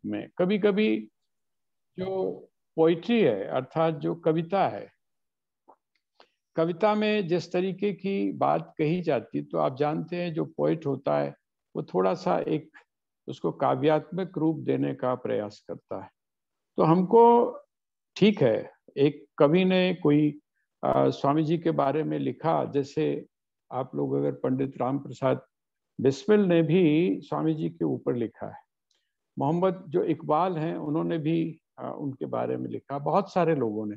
में कभी कभी जो पोइट्री है, अर्थात जो कविता है, कविता में जिस तरीके की बात कही जाती, तो आप जानते हैं जो पोइट होता है वो थोड़ा सा एक उसको काव्यात्मक रूप देने का प्रयास करता है। तो हमको ठीक है, एक कवि ने कोई स्वामी जी के बारे में लिखा, जैसे आप लोग अगर पंडित राम प्रसाद बिस्मिल ने भी स्वामी जी के ऊपर लिखा है, मोहम्मद जो इकबाल हैं उन्होंने भी उनके बारे में लिखा, बहुत सारे लोगों ने।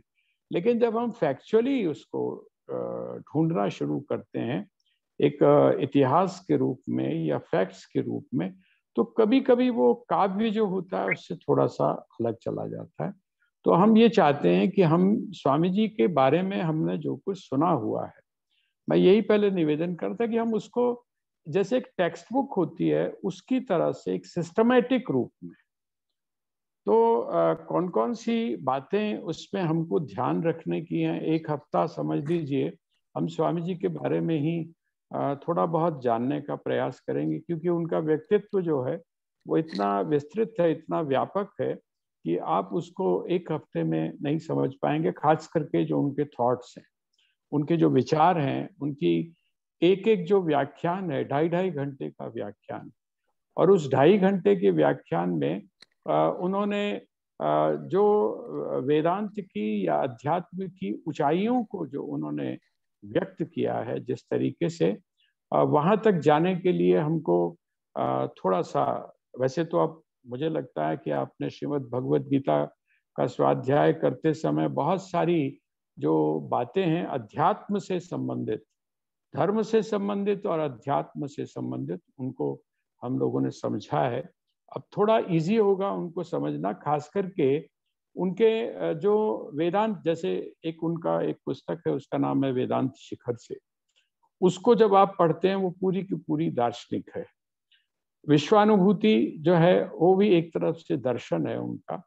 लेकिन जब हम फैक्चुअली उसको ढूंढना शुरू करते हैं एक इतिहास के रूप में या फैक्ट्स के रूप में, तो कभी कभी वो काव्य जो होता है उससे थोड़ा सा अलग चला जाता है। तो हम ये चाहते हैं कि हम स्वामी जी के बारे में हमने जो कुछ सुना हुआ है, मैं यही पहले निवेदन करता कि हम उसको जैसे एक टेक्स्ट बुक होती है उसकी तरह से एक सिस्टमेटिक रूप में, तो कौन कौन सी बातें उसमें हमको ध्यान रखने की हैं, एक हफ्ता समझ लीजिए हम स्वामी जी के बारे में ही थोड़ा बहुत जानने का प्रयास करेंगे, क्योंकि उनका व्यक्तित्व जो है वो इतना विस्तृत है, इतना व्यापक है कि आप उसको एक हफ्ते में नहीं समझ पाएंगे। खास करके जो उनके थॉट्स हैं, उनके जो विचार हैं, उनकी एक एक जो व्याख्यान है, 2.5 घंटे का व्याख्यान, और उस 2.5 घंटे के व्याख्यान में उन्होंने जो वेदांत की या अध्यात्म की ऊंचाइयों को जो उन्होंने व्यक्त किया है, जिस तरीके से वहां तक जाने के लिए हमको थोड़ा सा, वैसे तो अब मुझे लगता है कि आपने श्रीमद् भगवद गीता का स्वाध्याय करते समय बहुत सारी जो बातें हैं अध्यात्म से संबंधित, धर्म से संबंधित और अध्यात्म से संबंधित, उनको हम लोगों ने समझा है। अब थोड़ा इजी होगा उनको समझना, खास करके उनके जो वेदांत, जैसे एक उनका एक पुस्तक है उसका नाम है वेदांत शिखर से, उसको जब आप पढ़ते हैं वो पूरी की पूरी दार्शनिक है। विश्वानुभूति जो है वो भी एक तरफ से दर्शन है उनका।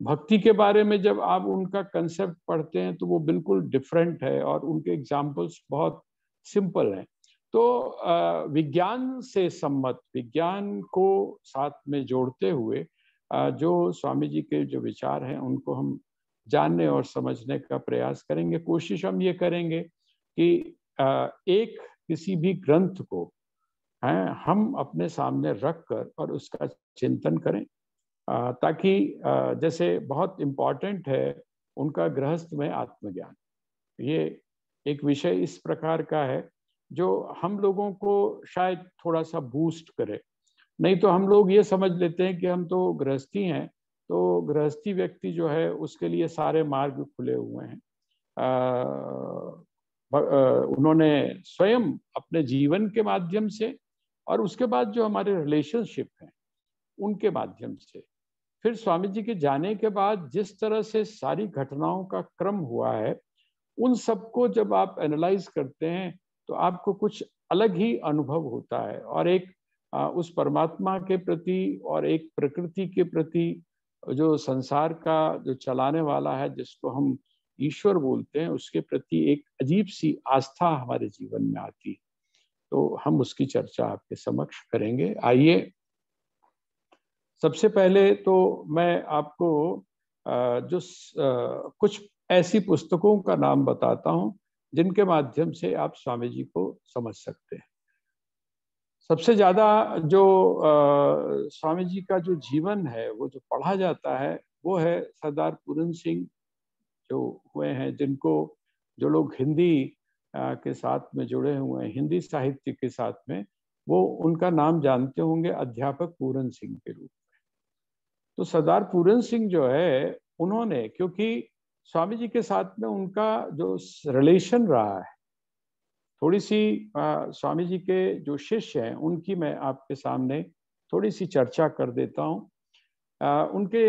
भक्ति के बारे में जब आप उनका कंसेप्ट पढ़ते हैं तो वो बिल्कुल डिफरेंट है और उनके एग्जाम्पल्स बहुत सिंपल हैं। तो विज्ञान से सम्मत, विज्ञान को साथ में जोड़ते हुए जो स्वामी जी के जो विचार हैं उनको हम जानने और समझने का प्रयास करेंगे। कोशिश हम ये करेंगे कि एक किसी भी ग्रंथ को हम अपने सामने रख कर और उसका चिंतन करें, ताकि जैसे बहुत इम्पॉर्टेंट है उनका गृहस्थ में आत्मज्ञान, ये एक विषय इस प्रकार का है जो हम लोगों को शायद थोड़ा सा बूस्ट करे। नहीं तो हम लोग ये समझ लेते हैं कि हम तो गृहस्थी हैं, तो गृहस्थी व्यक्ति जो है उसके लिए सारे मार्ग खुले हुए हैं। उन्होंने स्वयं अपने जीवन के माध्यम से और उसके बाद जो हमारे रिलेशनशिप हैं उनके माध्यम से, फिर स्वामी जी के जाने के बाद जिस तरह से सारी घटनाओं का क्रम हुआ है, उन सबको जब आप एनालाइज करते हैं तो आपको कुछ अलग ही अनुभव होता है, और एक उस परमात्मा के प्रति और एक प्रकृति के प्रति, जो संसार का जो चलाने वाला है जिसको हम ईश्वर बोलते हैं, उसके प्रति एक अजीब सी आस्था हमारे जीवन में आती है। तो हम उसकी चर्चा आपके समक्ष करेंगे। आइए, सबसे पहले तो मैं आपको जो कुछ ऐसी पुस्तकों का नाम बताता हूं जिनके माध्यम से आप स्वामी जी को समझ सकते हैं। सबसे ज्यादा जो स्वामी जी का जो जीवन है वो जो पढ़ा जाता है वो है सरदार पूरन सिंह जो हुए हैं, जिनको जो लोग हिंदी के साथ में जुड़े हुए हैं, हिंदी साहित्य के साथ में, वो उनका नाम जानते होंगे अध्यापक पूरन सिंह के रूप में। तो सरदार पूरन सिंह जो है, उन्होंने, क्योंकि स्वामी जी के साथ में उनका जो रिलेशन रहा है, थोड़ी सी स्वामी जी के जो शिष्य हैं उनकी मैं आपके सामने थोड़ी सी चर्चा कर देता हूँ। उनके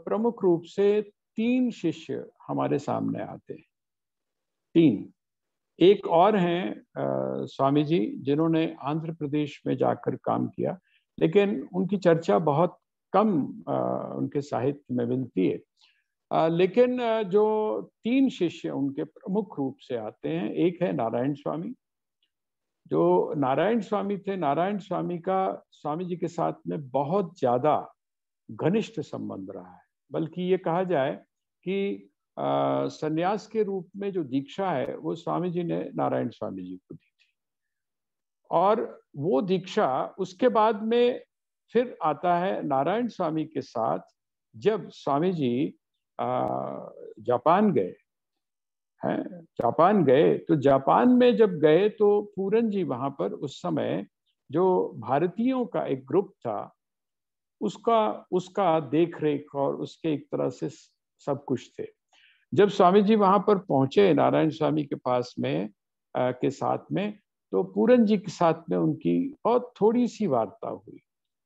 प्रमुख रूप से 3 शिष्य हमारे सामने आते हैं, 3। एक और हैं स्वामी जी जिन्होंने आंध्र प्रदेश में जाकर काम किया, लेकिन उनकी चर्चा बहुत कम उनके साहित्य में मिलती है। लेकिन जो 3 शिष्य उनके प्रमुख रूप से आते हैं, एक है नारायण स्वामी। जो नारायण स्वामी थे, नारायण स्वामी का स्वामी जी के साथ में बहुत ज्यादा घनिष्ठ संबंध रहा है। बल्कि ये कहा जाए कि संन्यास के रूप में जो दीक्षा है वो स्वामी जी ने नारायण स्वामी जी को दी थी। और वो दीक्षा उसके बाद में फिर आता है नारायण स्वामी के साथ, जब स्वामी जी जापान गए हैं। जापान गए तो जापान में जब गए तो पूरन जी वहां पर उस समय जो भारतीयों का एक ग्रुप था उसका उसका देख रेख और उसके एक तरह से सब कुछ थे। जब स्वामी जी वहां पर पहुंचे नारायण स्वामी के पास में के साथ में, तो पूरन जी के साथ में उनकी बहुत थोड़ी सी वार्ता हुई।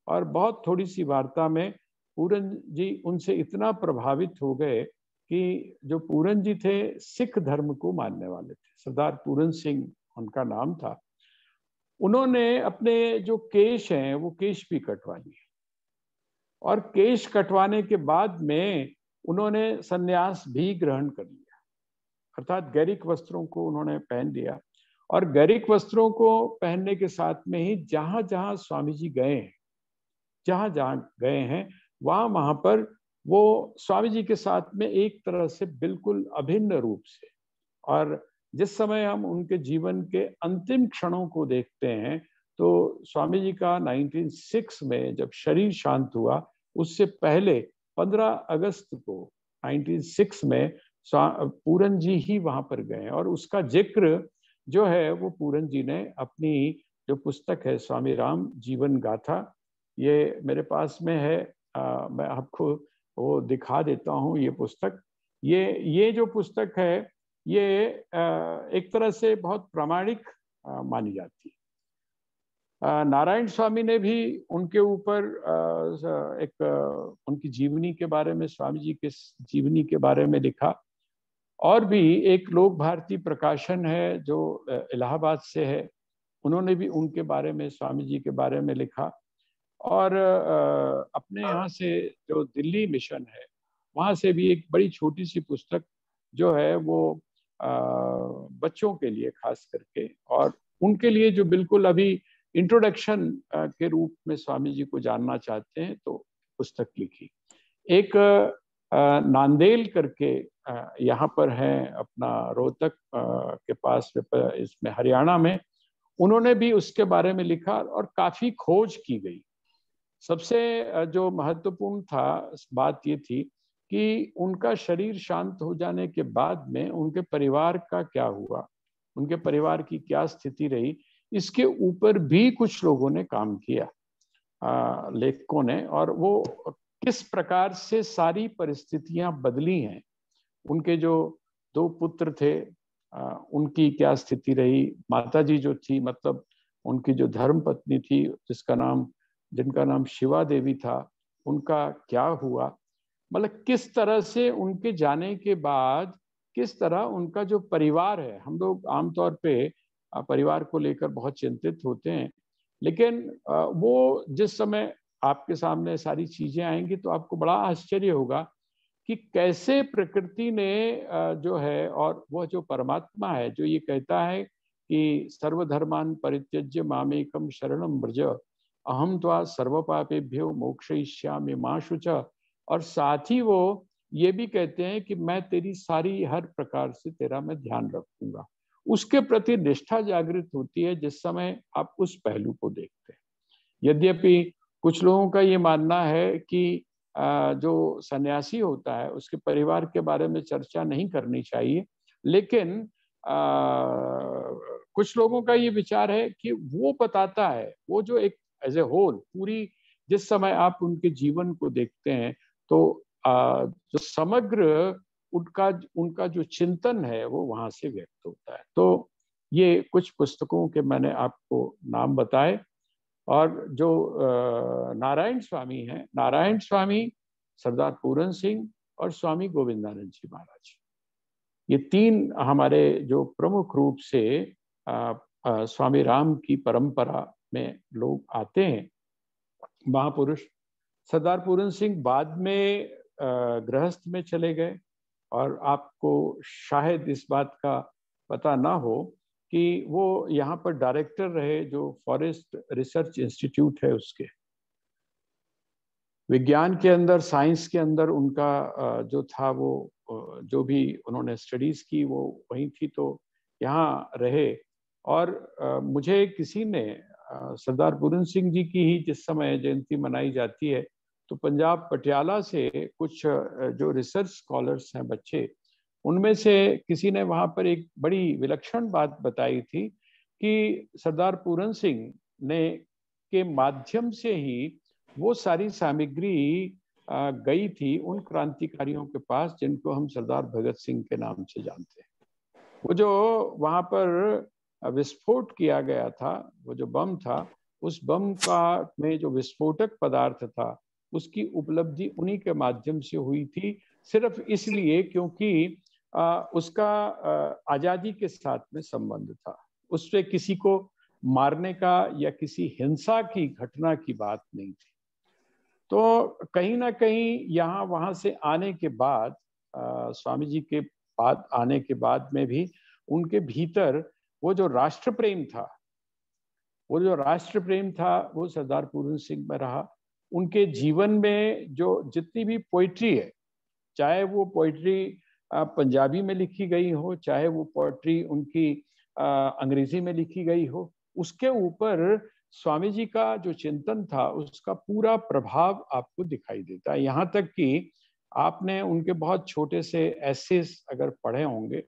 और बहुत थोड़ी सी वार्ता में पूरन जी उनसे इतना प्रभावित हो गए कि जो पूरन जी थे सिख धर्म को मानने वाले थे, सरदार पूरन सिंह उनका नाम था। उन्होंने अपने जो केश हैं वो केश भी कटवा लिए, और केश कटवाने के बाद में उन्होंने संन्यास भी ग्रहण कर लिया, अर्थात गैरिक वस्त्रों को उन्होंने पहन लिया। और गैरिक वस्त्रों को पहनने के साथ में ही जहां जहां स्वामी जी गए हैं, जहां जहां गए हैं वहां वहां पर वो स्वामी जी के साथ में एक तरह से बिल्कुल अभिन्न रूप से। और जिस समय हम उनके जीवन के अंतिम क्षणों को देखते हैं तो स्वामी जी का 1906 में जब शरीर शांत हुआ, उससे पहले 15 अगस्त को 1906 में पूरन जी ही वहां पर गए। और उसका जिक्र जो है वो पूरन जी ने अपनी जो पुस्तक है स्वामी राम जीवन गाथा, ये मेरे पास में है, मैं आपको वो दिखा देता हूँ। ये पुस्तक, ये जो पुस्तक है ये एक तरह से बहुत प्रामाणिक मानी जाती है। नारायण स्वामी ने भी उनके ऊपर उनकी जीवनी के बारे में, स्वामी जी के जीवनी के बारे में लिखा। और भी एक लोक भारती प्रकाशन है जो इलाहाबाद से है, उन्होंने भी उनके बारे में, स्वामी जी के बारे में लिखा। और अपने यहाँ से जो दिल्ली मिशन है वहाँ से भी एक बड़ी छोटी सी पुस्तक जो है वो बच्चों के लिए खास करके, और उनके लिए जो बिल्कुल अभी इंट्रोडक्शन के रूप में स्वामी जी को जानना चाहते हैं तो पुस्तक लिखी। एक नांदेल करके यहाँ पर है अपना रोहतक के पास इसमें हरियाणा में, उन्होंने भी उसके बारे में लिखा और काफी खोज की गई। सबसे जो महत्वपूर्ण था बात ये थी कि उनका शरीर शांत हो जाने के बाद में उनके परिवार का क्या हुआ, उनके परिवार की क्या स्थिति रही, इसके ऊपर भी कुछ लोगों ने काम किया, लेखकों ने। और वो किस प्रकार से सारी परिस्थितियां बदली हैं, उनके जो 2 पुत्र थे उनकी क्या स्थिति रही, माता जी जो थी, मतलब उनकी जो धर्म पत्नी थी जिनका नाम शिवा देवी था, उनका क्या हुआ। मतलब किस तरह से उनके जाने के बाद किस तरह उनका जो परिवार है, हम लोग आमतौर पे परिवार को लेकर बहुत चिंतित होते हैं, लेकिन वो जिस समय आपके सामने सारी चीजें आएंगी तो आपको बड़ा आश्चर्य होगा कि कैसे प्रकृति ने जो है, और वह जो परमात्मा है जो ये कहता है कि सर्वधर्मान परित्यज्य मामेकम शरणम व्रज अहम त्वा सर्व पापेभ्यो मोक्षयिष्यामि मा शुच। और साथ ही वो ये भी कहते हैं कि मैं तेरी सारी हर प्रकार से तेरा मैं ध्यान रखूंगा। उसके प्रति निष्ठा जागृत होती है जिस समय आप उस पहलू को देखते हैं। यद्यपि कुछ लोगों का ये मानना है कि जो सन्यासी होता है उसके परिवार के बारे में चर्चा नहीं करनी चाहिए, लेकिन कुछ लोगों का ये विचार है कि वो बताता है, वो जो एक एज ए होल पूरी जिस समय आप उनके जीवन को देखते हैं तो जो समग्र उनका जो चिंतन है वो वहां से व्यक्त होता है। तो ये कुछ पुस्तकों के मैंने आपको नाम बताए। और जो नारायण स्वामी हैं, नारायण स्वामी, सरदार पूरन सिंह और स्वामी गोविंदानंद जी महाराज, ये 3 हमारे जो प्रमुख रूप से स्वामी राम की परंपरा में लोग आते हैं, महापुरुष। सरदार पूरन सिंह बाद में गृहस्थ में चले गए, और आपको शायद इस बात का पता ना हो कि वो यहाँ पर डायरेक्टर रहे जो फॉरेस्ट रिसर्च इंस्टीट्यूट है उसके। विज्ञान के अंदर, साइंस के अंदर उनका जो था वो जो भी उन्होंने स्टडीज की वो वहीं थी, तो यहाँ रहे। और मुझे किसी ने सरदार पूरन सिंह जी की ही जिस समय जयंती मनाई जाती है, तो पंजाब पटियाला से कुछ जो रिसर्च स्कॉलर्स हैं बच्चे, उनमें से किसी ने वहाँ पर एक बड़ी विलक्षण बात बताई थी कि सरदार पूरन सिंह ने के माध्यम से ही वो सारी सामग्री गई थी उन क्रांतिकारियों के पास जिनको हम सरदार भगत सिंह के नाम से जानते हैं। वो जो वहाँ पर विस्फोट किया गया था, वो जो बम था, उस बम का में जो विस्फोटक पदार्थ था, उसकी उपलब्धि उन्हीं के माध्यम से हुई थी, सिर्फ इसलिए क्योंकि उसका आज़ादी के साथ में संबंध था। उससे किसी को मारने का या किसी हिंसा की घटना की बात नहीं थी। तो कहीं ना कहीं यहाँ वहाँ से आने के बाद, स्वामी जी के बाद आने के बाद में भी उनके भीतर वो जो राष्ट्र प्रेम था, वो सरदार पूरन सिंह में रहा। उनके जीवन में जो जितनी भी पोइट्री है, चाहे वो पोइट्री पंजाबी में लिखी गई हो, चाहे वो पोइट्री उनकी अंग्रेजी में लिखी गई हो, उसके ऊपर स्वामी जी का जो चिंतन था उसका पूरा प्रभाव आपको दिखाई देता है। यहाँ तक कि आपने उनके बहुत छोटे से एसेस अगर पढ़े होंगे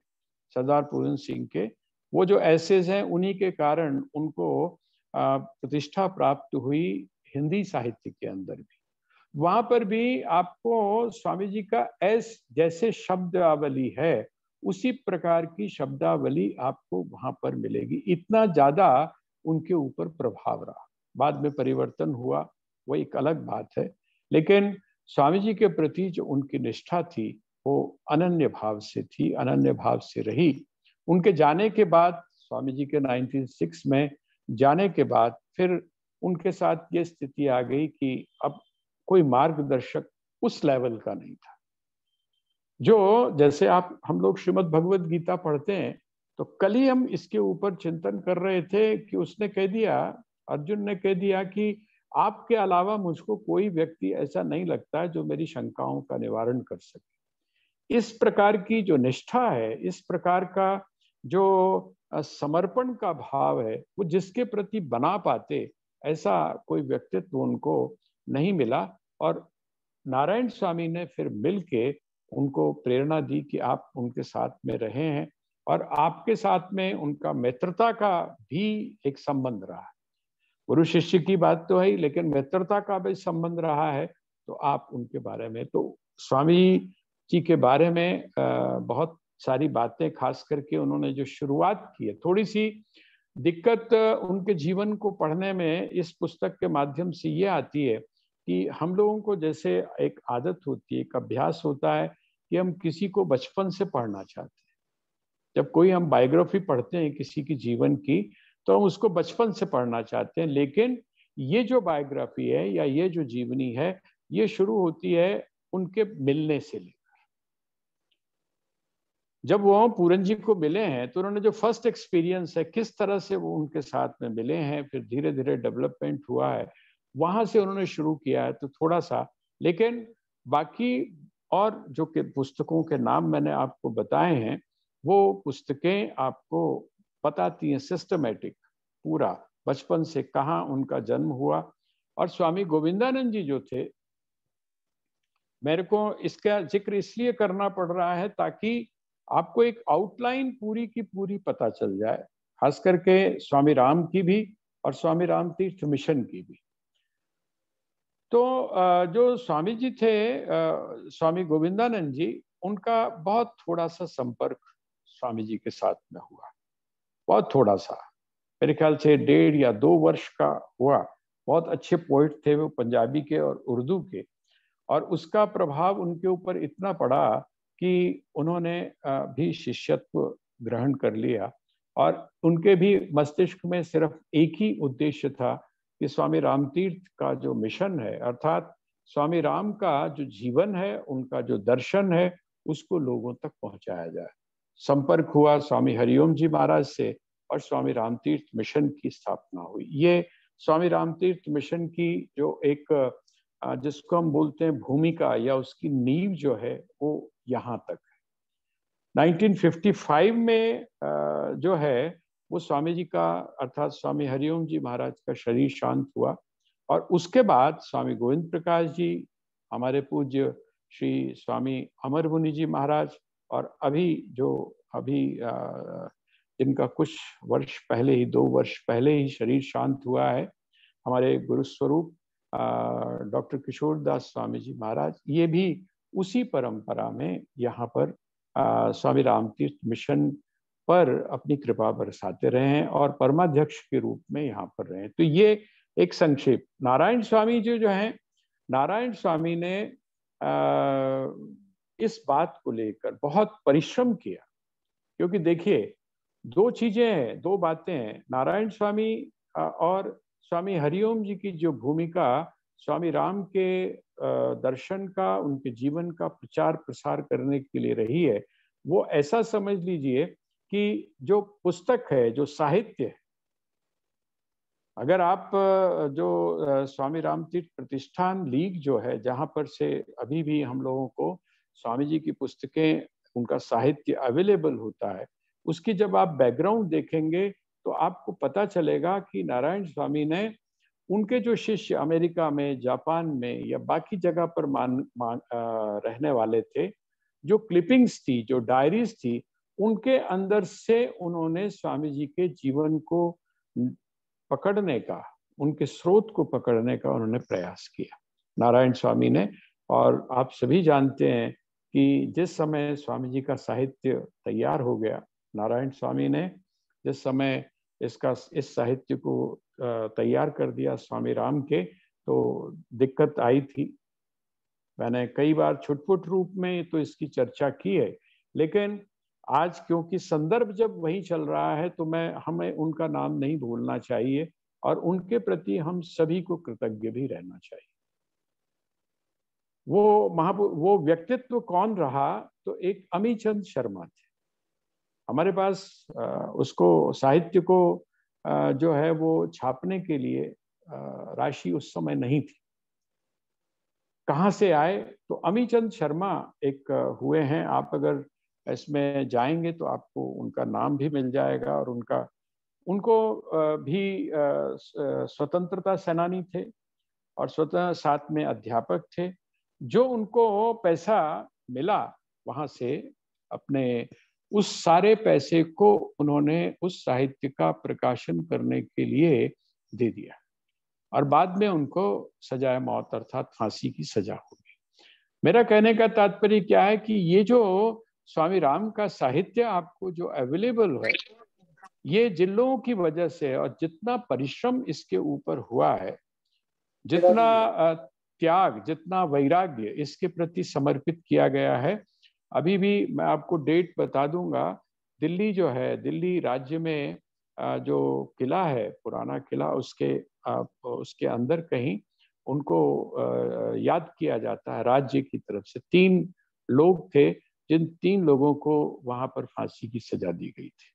सरदार पूरन सिंह के, वो जो एसेस हैं उन्हीं के कारण उनको प्रतिष्ठा प्राप्त हुई हिंदी साहित्य के अंदर भी। वहां पर भी आपको स्वामी जी का एस जैसे शब्दावली है, उसी प्रकार की शब्दावली आपको वहां पर मिलेगी। इतना ज्यादा उनके ऊपर प्रभाव रहा। बाद में परिवर्तन हुआ, वो एक अलग बात है, लेकिन स्वामी जी के प्रति जो उनकी निष्ठा थी वो अनन्य भाव से थी, अनन्य भाव से रही। उनके जाने के बाद, स्वामी जी के 1906 में जाने के बाद, फिर उनके साथ ये स्थिति आ गई कि अब कोई मार्गदर्शक उस लेवल का नहीं था। जो जैसे हम लोग श्रीमद् भगवत गीता पढ़ते हैं, तो कल ही हम इसके ऊपर चिंतन कर रहे थे कि उसने कह दिया, अर्जुन ने कह दिया कि आपके अलावा मुझको कोई व्यक्ति ऐसा नहीं लगता है जो मेरी शंकाओं का निवारण कर सके। इस प्रकार की जो निष्ठा है, इस प्रकार का जो समर्पण का भाव है, वो जिसके प्रति बना पाते, ऐसा कोई व्यक्तित्व उनको नहीं मिला। और नारायण स्वामी ने फिर मिलके उनको प्रेरणा दी कि आप उनके साथ में रहे हैं, और आपके साथ में उनका मित्रता का भी एक संबंध रहा है। गुरु शिष्य की बात तो है ही, लेकिन मित्रता का भी संबंध रहा है। तो आप उनके बारे में, तो स्वामी जी के बारे में बहुत सारी बातें, खास करके उन्होंने जो शुरुआत की है, थोड़ी सी दिक्कत उनके जीवन को पढ़ने में इस पुस्तक के माध्यम से ये आती है कि हम लोगों को जैसे एक आदत होती है, एक अभ्यास होता है कि हम किसी को बचपन से पढ़ना चाहते हैं। जब कोई हम बायोग्राफी पढ़ते हैं किसी की जीवन की, तो हम उसको बचपन से पढ़ना चाहते हैं। लेकिन ये जो बायोग्राफी है या ये जो जीवनी है, ये शुरू होती है उनके मिलने से लेकर। जब वो पूरन जी को मिले हैं, तो उन्होंने जो फर्स्ट एक्सपीरियंस है, किस तरह से वो उनके साथ में मिले हैं, फिर धीरे धीरे डेवलपमेंट हुआ है, वहां से उन्होंने शुरू किया है। तो थोड़ा सा, लेकिन बाकी और जो के पुस्तकों के नाम मैंने आपको बताए हैं, वो पुस्तकें आपको बताती हैं सिस्टमेटिक पूरा बचपन से कहाँ उनका जन्म हुआ। और स्वामी गोविंदानंद जी जो थे, मेरे को इसका जिक्र इसलिए करना पड़ रहा है ताकि आपको एक आउटलाइन पूरी की पूरी पता चल जाए, खास करके स्वामी राम की भी और स्वामी राम तीर्थ मिशन की भी। तो जो स्वामी जी थे, स्वामी गोविंदानंद जी, उनका बहुत थोड़ा सा संपर्क स्वामी जी के साथ में हुआ, बहुत थोड़ा सा, मेरे ख्याल से 1.5 या 2 वर्ष का हुआ। बहुत अच्छे पोइट थे वो, पंजाबी के और उर्दू के, और उसका प्रभाव उनके ऊपर इतना पड़ा कि उन्होंने भी शिष्यत्व ग्रहण कर लिया। और उनके भी मस्तिष्क में सिर्फ एक ही उद्देश्य था कि स्वामी रामतीर्थ का जो मिशन है, अर्थात स्वामी राम का जो जीवन है, उनका जो दर्शन है, उसको लोगों तक पहुंचाया जाए। संपर्क हुआ स्वामी हरिओम जी महाराज से, और स्वामी रामतीर्थ मिशन की स्थापना हुई। ये स्वामी रामतीर्थ मिशन की जो एक जिसको हम बोलते हैं भूमिका या उसकी नींव जो है वो यहाँ तक है। 1955 में जो है वो स्वामी जी का अर्थात स्वामी हरिओम जी महाराज का शरीर शांत हुआ और उसके बाद स्वामी गोविंद प्रकाश जी, हमारे पूज्य श्री स्वामी अमर मुनि जी महाराज और अभी जिनका कुछ वर्ष पहले ही 2 वर्ष पहले ही शरीर शांत हुआ है, हमारे गुरु स्वरूप डॉक्टर किशोर दास स्वामी जी महाराज, ये भी उसी परंपरा में यहाँ पर स्वामी रामतीर्थ मिशन पर अपनी कृपा बरसाते रहे हैं और परमाध्यक्ष के रूप में यहाँ पर रहे। तो ये एक संक्षेप। नारायण स्वामी जी जो हैं, नारायण स्वामी ने इस बात को लेकर बहुत परिश्रम किया, क्योंकि देखिए 2 चीजें हैं, 2 बातें हैं। नारायण स्वामी और स्वामी हरिओम जी की जो भूमिका स्वामी राम के दर्शन का, उनके जीवन का प्रचार प्रसार करने के लिए रही है, वो ऐसा समझ लीजिए कि जो पुस्तक है, जो साहित्य है, अगर आप जो स्वामी रामतीर्थ प्रतिष्ठान लीग जो है, जहाँ पर से अभी भी हम लोगों को स्वामी जी की पुस्तकें, उनका साहित्य अवेलेबल होता है, उसकी जब आप बैकग्राउंड देखेंगे तो आपको पता चलेगा कि नारायण स्वामी ने उनके जो शिष्य अमेरिका में, जापान में या बाकी जगह पर रहने वाले थे, जो क्लिपिंग्स थी, जो डायरीज थी, उनके अंदर से उन्होंने स्वामी जी के जीवन को पकड़ने का, उनके स्रोत को पकड़ने का उन्होंने प्रयास किया, नारायण स्वामी ने। और आप सभी जानते हैं कि जिस समय स्वामी जी का साहित्य तैयार हो गया, नारायण स्वामी ने जिस समय इस साहित्य को तैयार कर दिया स्वामी राम के, तो दिक्कत आई थी। मैंने कई बार छुटपुट रूप में तो इसकी चर्चा की है, लेकिन आज क्योंकि संदर्भ जब वही चल रहा है तो हमें उनका नाम नहीं भूलना चाहिए और उनके प्रति हम सभी को कृतज्ञ भी रहना चाहिए। वो व्यक्तित्व कौन रहा? तो एक अमीचंद शर्मा थे हमारे पास। उसको साहित्य को जो है वो छापने के लिए राशि उस समय नहीं थी। कहाँ से आए? तो अमीचंद शर्मा एक हुए हैं। आप अगर इसमें जाएंगे तो आपको उनका नाम भी मिल जाएगा। और उनको भी स्वतंत्रता सेनानी थे और स्वतः साथ में अध्यापक थे। जो उनको पैसा मिला वहां से, अपने उस सारे पैसे को उन्होंने उस साहित्य का प्रकाशन करने के लिए दे दिया और बाद में उनको सजाए मौत अर्थात फांसी की सजा हो गई। मेरा कहने का तात्पर्य क्या है कि ये जो स्वामी राम का साहित्य आपको जो अवेलेबल है, ये जिन लोगों की वजह से और जितना परिश्रम इसके ऊपर हुआ है, जितना त्याग, जितना वैराग्य इसके प्रति समर्पित किया गया है। अभी भी मैं आपको डेट बता दूंगा। दिल्ली जो है, दिल्ली राज्य में जो किला है, पुराना किला, उसके अंदर कहीं उनको याद किया जाता है राज्य की तरफ से। 3 लोग थे जिन 3 लोगों को वहां पर फांसी की सजा दी गई थी।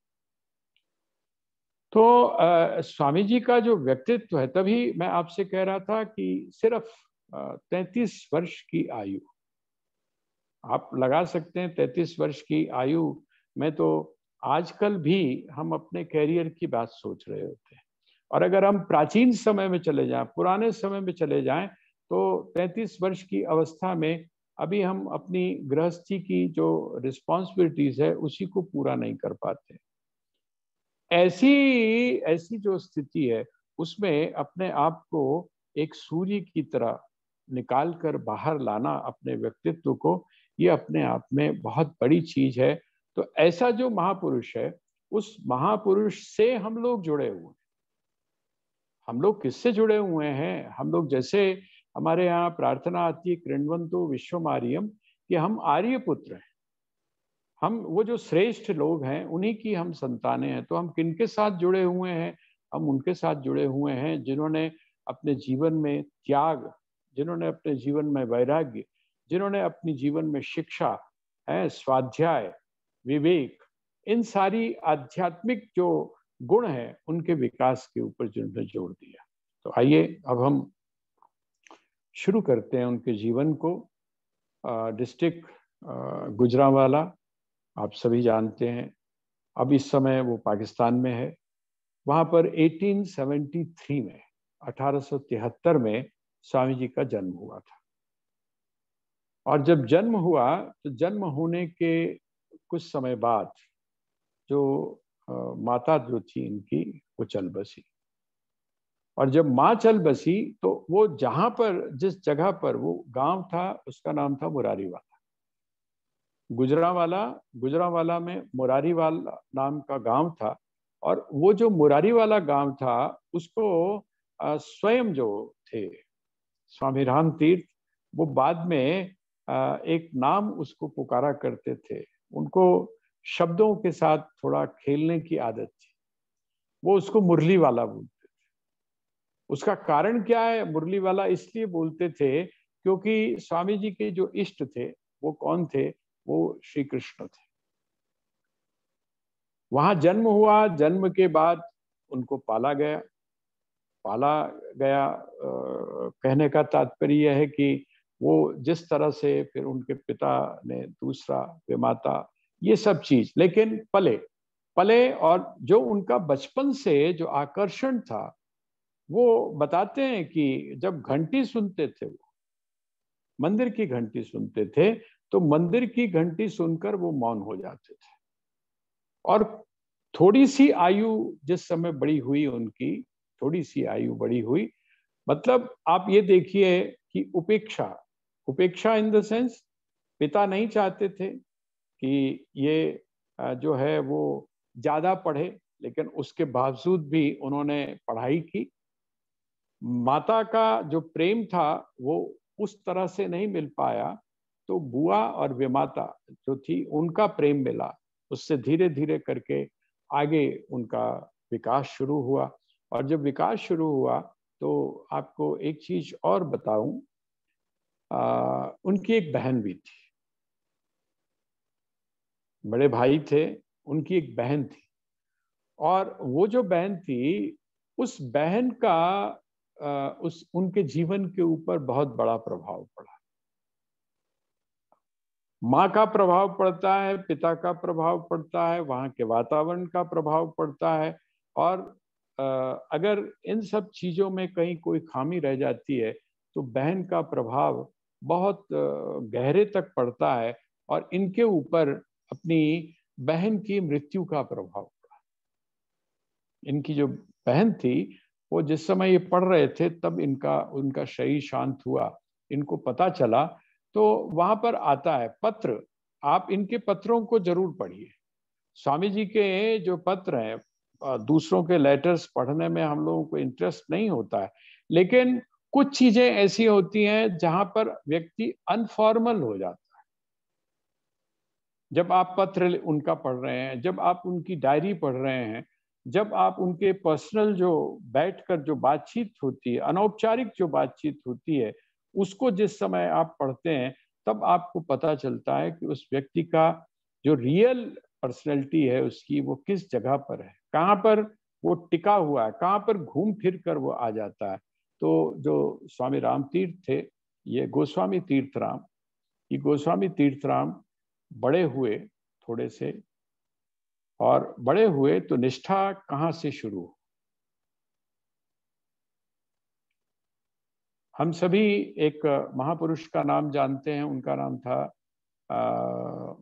तो स्वामी जी का जो व्यक्तित्व है, तभी मैं आपसे कह रहा था कि सिर्फ 33 वर्ष की आयु, आप लगा सकते हैं 33 वर्ष की आयु में तो आजकल भी हम अपने कैरियर की बात सोच रहे होते हैं। और अगर हम प्राचीन समय में चले जाएं, पुराने समय में चले जाएं, तो 33 वर्ष की अवस्था में अभी हम अपनी गृहस्थी की जो रिस्पॉन्सिबिलिटीज है उसी को पूरा नहीं कर पाते। ऐसी जो स्थिति है उसमें अपने आप को एक सूर्य की तरह निकाल कर बाहर लाना अपने व्यक्तित्व को, ये अपने आप में बहुत बड़ी चीज है। तो ऐसा जो महापुरुष है, उस महापुरुष से हम लोग जुड़े हुए हैं। हम लोग किससे जुड़े हुए हैं? हम लोग, जैसे हमारे यहाँ प्रार्थना आती है कृण्वन्तो विश्वमार्यम, कि हम आर्य पुत्र हैं। हम वो जो श्रेष्ठ लोग हैं उन्हीं की हम संतानें हैं। तो हम किनके साथ जुड़े हुए हैं? हम उनके साथ जुड़े हुए हैं जिन्होंने अपने जीवन में त्याग, जिन्होंने अपने जीवन में वैराग्य, जिन्होंने अपने जीवन में शिक्षा है, स्वाध्याय, विवेक, इन सारी आध्यात्मिक जो गुण हैं उनके विकास के ऊपर जिन्होंने जोर दिया। तो आइए अब हम शुरू करते हैं उनके जीवन को। डिस्ट्रिक्ट गुजरांवाला आप सभी जानते हैं, अब इस समय वो पाकिस्तान में है। वहाँ पर 1873 में 1873 में स्वामी जी का जन्म हुआ था। और जब जन्म हुआ तो जन्म होने के कुछ समय बाद जो माता जो थी इनकी वो चल बसी। और जब माँ चल बसी तो वो जहां पर जिस जगह पर वो गांव था उसका नाम था मुरारीवाला। गुजरांवाला में मुरारीवाला नाम का गांव था। और वो जो मुरारीवाला गांव था उसको स्वयं जो थे स्वामी राम तीर्थ, वो बाद में एक नाम उसको पुकारा करते थे। उनको शब्दों के साथ थोड़ा खेलने की आदत थी, वो उसको मुरली वाला बोलते थे। उसका कारण क्या है? मुरली वाला इसलिए बोलते थे क्योंकि स्वामी जी के जो इष्ट थे वो कौन थे? वो श्री कृष्ण थे। वहां जन्म हुआ, जन्म के बाद उनको पाला गया। कहने का तात्पर्य यह है कि वो जिस तरह से फिर उनके पिता ने दूसरा वे माता ये सब चीज, लेकिन पले और जो उनका बचपन से जो आकर्षण था वो बताते हैं कि जब घंटी सुनते थे, वो मंदिर की घंटी सुनते थे तो मंदिर की घंटी सुनकर वो मौन हो जाते थे। और थोड़ी सी आयु जिस समय बड़ी हुई उनकी, थोड़ी सी आयु बड़ी हुई, मतलब आप ये देखिए कि उपेक्षा इन द सेंस पिता नहीं चाहते थे कि ये जो है वो ज्यादा पढ़े, लेकिन उसके बावजूद भी उन्होंने पढ़ाई की। माता का जो प्रेम था वो उस तरह से नहीं मिल पाया, तो बुआ और विमाता जो थी उनका प्रेम मिला। उससे धीरे धीरे करके आगे उनका विकास शुरू हुआ। और जब विकास शुरू हुआ तो आपको एक चीज और बताऊं, उनकी एक बहन भी थी, बड़े भाई थे, उनकी एक बहन थी। और वो जो बहन थी, उस बहन का उस उनके जीवन के ऊपर बहुत बड़ा प्रभाव पड़ा। माँ का प्रभाव पड़ता है, पिता का प्रभाव पड़ता है, वहाँ के वातावरण का प्रभाव पड़ता है। और अगर इन सब चीजों में कहीं कोई खामी रह जाती है तो बहन का प्रभाव बहुत गहरे तक पड़ता है। और इनके ऊपर अपनी बहन की मृत्यु का प्रभाव पड़ा। इनकी जो बहन थी वो जिस समय ये पढ़ रहे थे तब उनका शरीर शांत हुआ। इनको पता चला तो वहां पर आता है पत्र, आप इनके पत्रों को जरूर पढ़िए। स्वामी जी के जो पत्र हैं, दूसरों के लेटर्स पढ़ने में हम लोगों को इंटरेस्ट नहीं होता है, लेकिन कुछ चीजें ऐसी होती हैं जहां पर व्यक्ति अनफॉर्मल हो जाता है। जब आप पत्र उनका पढ़ रहे हैं, जब आप उनकी डायरी पढ़ रहे हैं, जब आप उनके पर्सनल जो बैठकर जो बातचीत होती है, अनौपचारिक जो बातचीत होती है, उसको जिस समय आप पढ़ते हैं तब आपको पता चलता है कि उस व्यक्ति का जो रियल पर्सनैलिटी है उसकी वो किस जगह पर है, कहाँ पर वो टिका हुआ है, कहाँ पर घूम फिर कर वो आ जाता है। तो जो स्वामी राम तीर्थ थे, ये गोस्वामी तीर्थराम, ये गोस्वामी तीर्थराम बड़े हुए थोड़े से, और बड़े हुए तो निष्ठा कहाँ से शुरू? हम सभी एक महापुरुष का नाम जानते हैं, उनका नाम था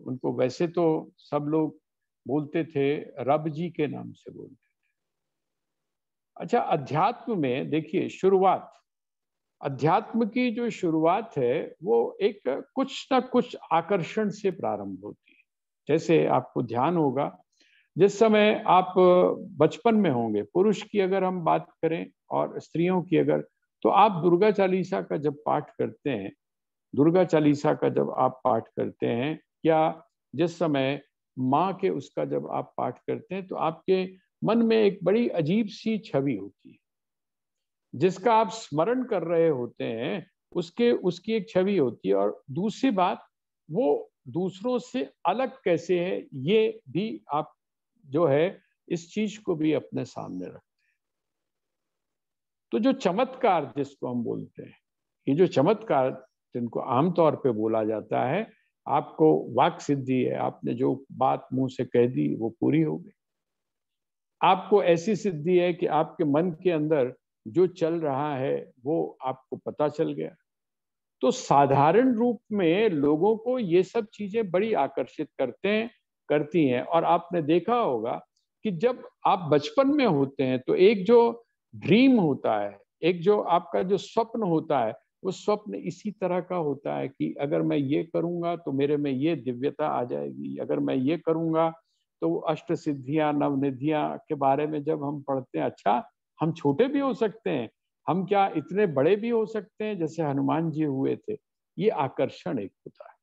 उनको वैसे तो सब लोग बोलते थे, रब जी के नाम से बोलते थे। अच्छा, अध्यात्म में देखिए शुरुआत, अध्यात्म की जो शुरुआत है वो एक कुछ ना कुछ आकर्षण से प्रारंभ होती है। जैसे आपको ध्यान होगा जिस समय आप बचपन में होंगे, पुरुष की अगर हम बात करें और स्त्रियों की अगर, तो आप दुर्गा चालीसा का जब पाठ करते हैं, दुर्गा चालीसा का जब आप पाठ करते हैं, या जिस समय माँ के उसका जब आप पाठ करते हैं, तो आपके मन में एक बड़ी अजीब सी छवि होती है जिसका आप स्मरण कर रहे होते हैं, उसके उसकी एक छवि होती है। और दूसरी बात, वो दूसरों से अलग कैसे है ये भी आप जो है इस चीज को भी अपने सामने रखते हैं। तो जो चमत्कार जिसको हम बोलते हैं, ये जो चमत्कार जिनको आमतौर पे बोला जाता है, आपको वाक सिद्धि है, आपने जो बात मुंह से कह दी वो पूरी हो गई। आपको ऐसी सिद्धि है कि आपके मन के अंदर जो चल रहा है वो आपको पता चल गया। तो साधारण रूप में लोगों को ये सब चीजें बड़ी आकर्षित करती हैं। और आपने देखा होगा कि जब आप बचपन में होते हैं तो एक जो ड्रीम होता है, एक जो आपका जो स्वप्न होता है, वो स्वप्न इसी तरह का होता है कि अगर मैं ये करूंगा तो मेरे में ये दिव्यता आ जाएगी, अगर मैं ये करूंगा तो अष्ट सिद्धियां नवनिधियां के बारे में जब हम पढ़ते हैं, अच्छा हम छोटे भी हो सकते हैं, हम क्या इतने बड़े भी हो सकते हैं जैसे हनुमान जी हुए थे। ये आकर्षण एक होता है।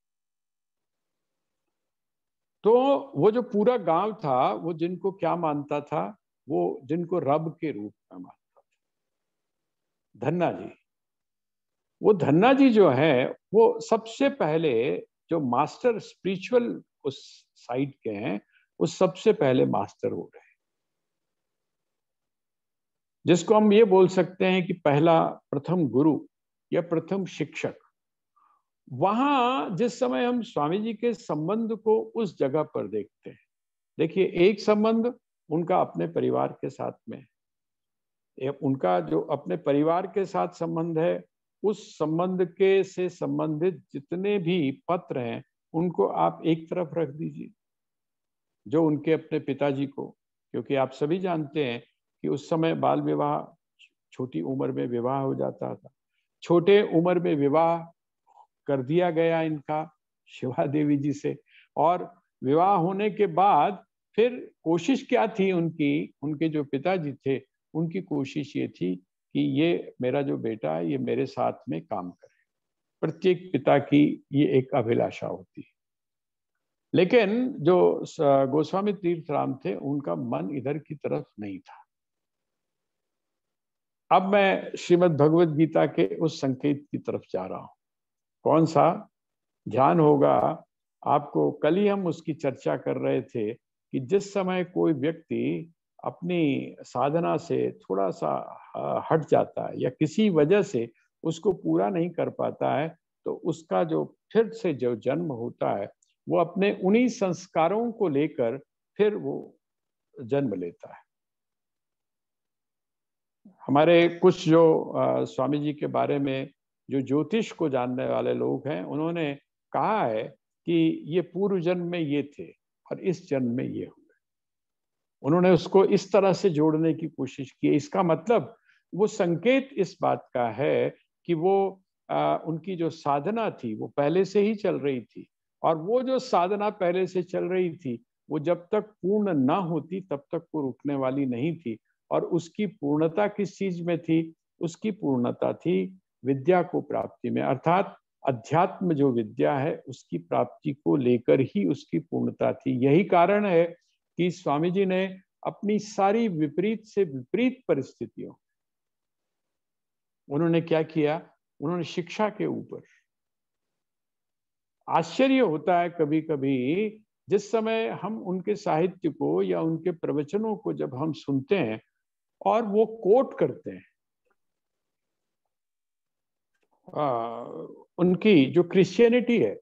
तो वो जो पूरा गांव था वो जिनको क्या मानता था, वो जिनको रब के रूप में मानता था, धन्ना जी। वो धन्ना जी जो है वो सबसे पहले जो मास्टर स्पिरिचुअल उस साइड के हैं, वो सबसे पहले मास्टर हो रहे हैं, जिसको हम ये बोल सकते हैं कि पहला प्रथम गुरु या प्रथम शिक्षक। वहां जिस समय हम स्वामी जी के संबंध को उस जगह पर देखते हैं, देखिए एक संबंध उनका अपने परिवार के साथ में, उनका जो अपने परिवार के साथ संबंध है, उस संबंध के से संबंधित जितने भी पत्र हैं उनको आप एक तरफ रख दीजिए, जो उनके अपने पिताजी को, क्योंकि आप सभी जानते हैं कि उस समय बाल विवाह, छोटी उम्र में विवाह हो जाता था। छोटे उम्र में विवाह कर दिया गया इनका शिवा देवी जी से, और विवाह होने के बाद फिर कोशिश क्या थी उनकी, उनके जो पिताजी थे उनकी कोशिश ये थी कि ये मेरा जो बेटा है ये मेरे साथ में काम करे। प्रत्येक पिता की ये एक अभिलाषा होती है। लेकिन जो गोस्वामी तीर्थराम थे उनका मन इधर की तरफ नहीं था। अब मैं श्रीमद् भगवद गीता के उस संकेत की तरफ जा रहा हूं। कौन सा? ध्यान होगा आपको, कल ही हम उसकी चर्चा कर रहे थे कि जिस समय कोई व्यक्ति अपनी साधना से थोड़ा सा हट जाता है या किसी वजह से उसको पूरा नहीं कर पाता है, तो उसका जो फिर से जो जन्म होता है वो अपने उन्हीं संस्कारों को लेकर फिर वो जन्म लेता है। हमारे कुछ जो स्वामी जी के बारे में जो ज्योतिष को जानने वाले लोग हैं, उन्होंने कहा है कि ये पूर्व जन्म में ये थे और इस जन्म में ये हुए। उन्होंने उसको इस तरह से जोड़ने की कोशिश की। इसका मतलब वो संकेत इस बात का है कि वो उनकी जो साधना थी वो पहले से ही चल रही थी, और वो जो साधना पहले से चल रही थी वो जब तक पूर्ण ना होती तब तक वो रुकने वाली नहीं थी। और उसकी पूर्णता किस चीज में थी? उसकी पूर्णता थी विद्या को प्राप्ति में, अर्थात अध्यात्म जो विद्या है उसकी प्राप्ति को लेकर ही उसकी पूर्णता थी। यही कारण है कि स्वामी जी ने अपनी सारी विपरीत से विपरीत परिस्थितियों, उन्होंने क्या किया? उन्होंने शिक्षा के ऊपर, आश्चर्य होता है कभी कभी जिस समय हम उनके साहित्य को या उनके प्रवचनों को जब हम सुनते हैं और वो कोट करते हैं, उनकी जो क्रिश्चियनिटी है,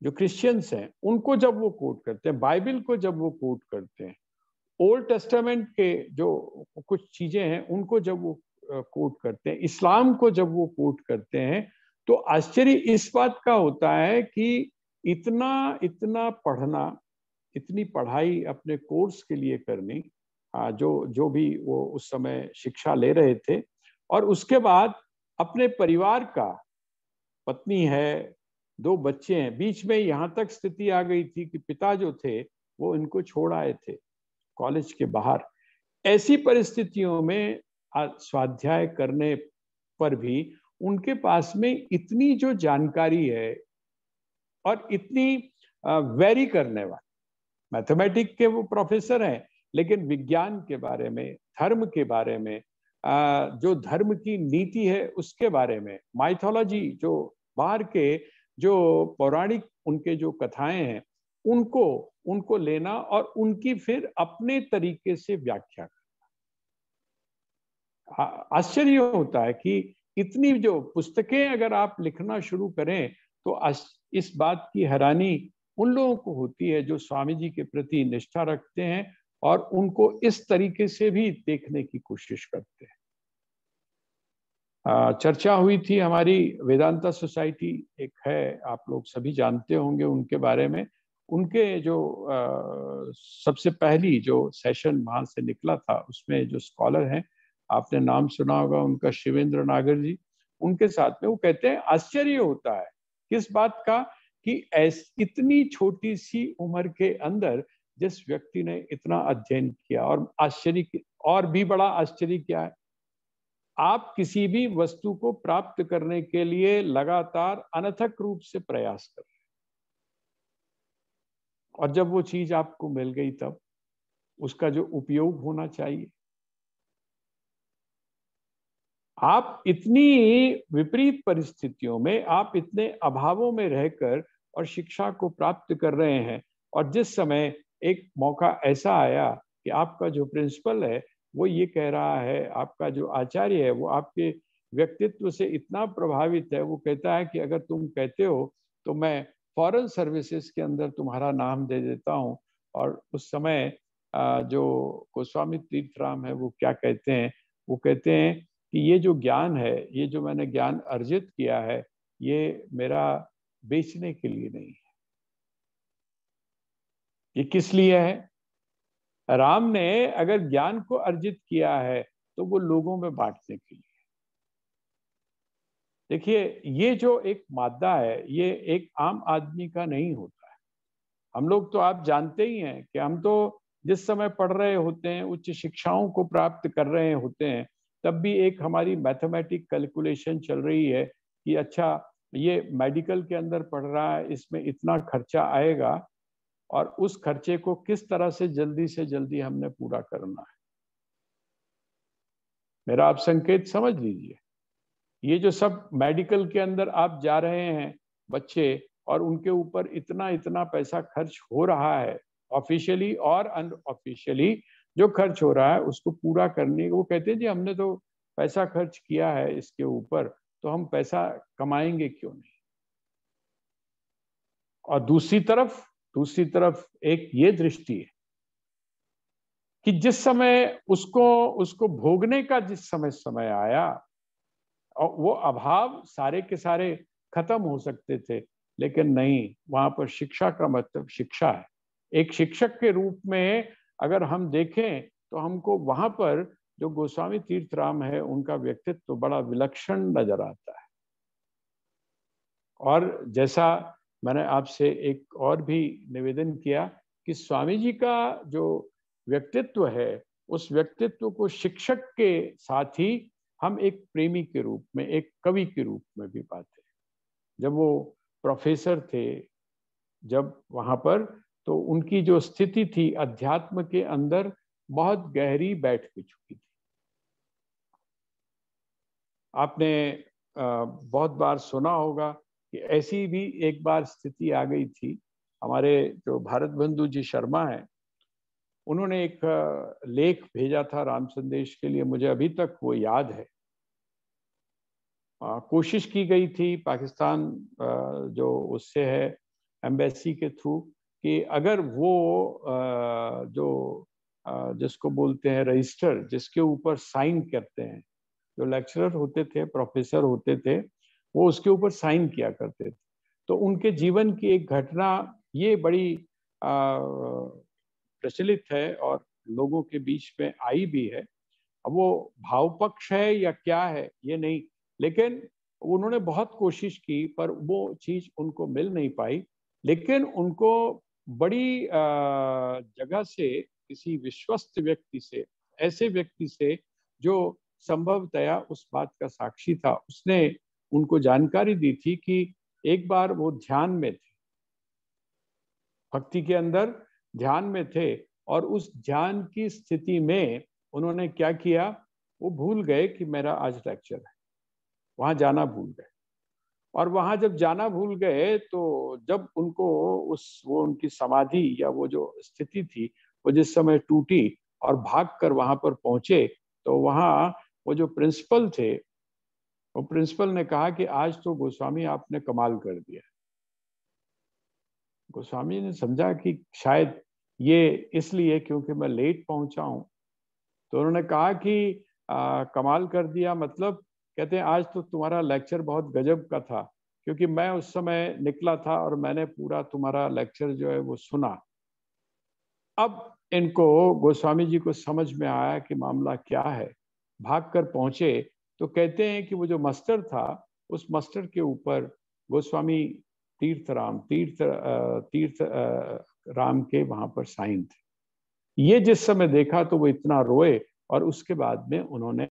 जो क्रिश्चियंस हैं उनको जब वो कोट करते हैं, बाइबल को जब वो कोट करते हैं, ओल्ड टेस्टामेंट के जो कुछ चीजें हैं उनको जब वो कोट करते हैं, इस्लाम को जब वो कोट करते हैं, तो आश्चर्य इस बात का होता है कि इतना इतना पढ़ना, इतनी पढ़ाई अपने कोर्स के लिए करनी, जो जो भी वो उस समय शिक्षा ले रहे थे, और उसके बाद अपने परिवार का, पत्नी है, दो बच्चे हैं, बीच में यहाँ तक स्थिति आ गई थी कि पिता जो थे वो इनको छोड़ आए थे कॉलेज के बाहर। ऐसी परिस्थितियों में स्वाध्याय करने पर भी उनके पास में इतनी जो जानकारी है और इतनी वेरी करने वाली, मैथमेटिक के वो प्रोफेसर हैं, लेकिन विज्ञान के बारे में, धर्म के बारे में, जो धर्म की नीति है उसके बारे में, माइथोलॉजी जो बाहर के जो पौराणिक उनके जो कथाएं हैं उनको उनको लेना और उनकी फिर अपने तरीके से व्याख्या करना। आश्चर्य होता है कि इतनी जो पुस्तकें अगर आप लिखना शुरू करें तो इस बात की हैरानी उन लोगों को होती है जो स्वामी जी के प्रति निष्ठा रखते हैं और उनको इस तरीके से भी देखने की कोशिश करते हैं। चर्चा हुई थी हमारी वेदांता सोसाइटी एक है, आप लोग सभी जानते होंगे उनके बारे में। उनके जो सबसे पहली जो सेशन वहां से निकला था उसमें जो स्कॉलर हैं, आपने नाम सुना होगा उनका, शिवेंद्र नागर जी। उनके साथ में वो कहते हैं आश्चर्य होता है किस बात का कि इतनी छोटी सी उम्र के अंदर जिस व्यक्ति ने इतना अध्ययन किया, और आश्चर्य और भी बड़ा आश्चर्य क्या है, आप किसी भी वस्तु को प्राप्त करने के लिए लगातार अनथक रूप से प्रयास कर रहे हैं, और जब वो चीज आपको मिल गई तब उसका जो उपयोग होना चाहिए, आप इतनी विपरीत परिस्थितियों में, आप इतने अभावों में रहकर और शिक्षा को प्राप्त कर रहे हैं, और जिस समय एक मौका ऐसा आया कि आपका जो प्रिंसिपल है वो ये कह रहा है, आपका जो आचार्य है वो आपके व्यक्तित्व से इतना प्रभावित है, वो कहता है कि अगर तुम कहते हो तो मैं फॉरेन सर्विसेज के अंदर तुम्हारा नाम दे देता हूँ। और उस समय जो गोस्वामी तीर्थराम है वो क्या कहते हैं, वो कहते हैं कि ये जो ज्ञान है, ये जो मैंने ज्ञान अर्जित किया है, ये मेरा बेचने के लिए नहीं है, ये किस लिए है। राम ने अगर ज्ञान को अर्जित किया है तो वो लोगों में बांटने के लिए। देखिए, ये जो एक मादा है ये एक आम आदमी का नहीं होता है। हम लोग तो आप जानते ही हैं कि हम तो जिस समय पढ़ रहे होते हैं, उच्च शिक्षाओं को प्राप्त कर रहे होते हैं, तब भी एक हमारी मैथमेटिक कैलकुलेशन चल रही है कि अच्छा ये मेडिकल के अंदर पढ़ रहा है, इसमें इतना खर्चा आएगा और उस खर्चे को किस तरह से जल्दी हमने पूरा करना है। मेरा आप संकेत समझ लीजिए, ये जो सब मेडिकल के अंदर आप जा रहे हैं बच्चे, और उनके ऊपर इतना इतना पैसा खर्च हो रहा है, ऑफिशियली और अनऑफिशियली जो खर्च हो रहा है उसको पूरा करने, वो कहते हैं जी हमने तो पैसा खर्च किया है इसके ऊपर, तो हम पैसा कमाएंगे क्यों नहीं। और दूसरी तरफ एक ये दृष्टि है कि जिस समय उसको उसको भोगने का जिस समय आया, और वो अभाव सारे के सारे खत्म हो सकते थे, लेकिन नहीं, वहां पर शिक्षा का मतलब शिक्षा है। एक शिक्षक के रूप में अगर हम देखें तो हमको वहां पर जो गोस्वामी तीर्थराम है उनका व्यक्तित्व तो बड़ा विलक्षण नजर आता है। और जैसा मैंने आपसे एक और भी निवेदन किया कि स्वामी जी का जो व्यक्तित्व है, उस व्यक्तित्व को शिक्षक के साथ ही हम एक प्रेमी के रूप में, एक कवि के रूप में भी पाते हैं। जब वो प्रोफेसर थे, जब वहां पर, तो उनकी जो स्थिति थी अध्यात्म के अंदर बहुत गहरी बैठ चुकी थी। आपने बहुत बार सुना होगा कि ऐसी भी एक बार स्थिति आ गई थी। हमारे जो भारत बंधु जी शर्मा हैं, उन्होंने एक लेख भेजा था राम संदेश के लिए, मुझे अभी तक वो याद है। कोशिश की गई थी पाकिस्तान जो उससे है एम्बेसी के थ्रू, कि अगर वो जो जिसको बोलते हैं रजिस्टर, जिसके ऊपर साइन करते हैं, जो लेक्चरर होते थे, प्रोफेसर होते थे, वो उसके ऊपर साइन किया करते थे। तो उनके जीवन की एक घटना ये बड़ी प्रचलित है और लोगों के बीच में आई भी है। अब वो भाव पक्ष है या क्या है ये नहीं, लेकिन उन्होंने बहुत कोशिश की पर वो चीज उनको मिल नहीं पाई। लेकिन उनको बड़ी जगह से, किसी विश्वस्त व्यक्ति से, ऐसे व्यक्ति से जो संभवतया उस बात का साक्षी था, उसने उनको जानकारी दी थी कि एक बार वो ध्यान में थे, भक्ति के अंदर ध्यान में थे, और उस ध्यान की स्थिति में उन्होंने क्या किया, वो भूल गए कि मेरा आज लेक्चर है, वहां जाना भूल गए। और वहां जब जाना भूल गए तो जब उनको वो उनकी समाधि या वो जो स्थिति थी वो जिस समय टूटी और भाग कर वहां पर पहुंचे, तो वहां वो जो प्रिंसिपल थे और प्रिंसिपल ने कहा कि आज तो गोस्वामी आपने कमाल कर दिया। गोस्वामी ने समझा कि शायद ये इसलिए क्योंकि मैं लेट पहुंचा हूं, तो उन्होंने कहा कि कमाल कर दिया मतलब, कहते हैं आज तो तुम्हारा लेक्चर बहुत गजब का था, क्योंकि मैं उस समय निकला था और मैंने पूरा तुम्हारा लेक्चर जो है वो सुना। अब इनको, गोस्वामी जी को समझ में आया कि मामला क्या है। भागकर पहुंचे तो कहते हैं कि वो जो मास्टर था, उस मास्टर के ऊपर गोस्वामी तीर्थ राम के वहां पर साइन थे। ये जिस समय देखा तो वो इतना रोए और उसके बाद में उन्होंने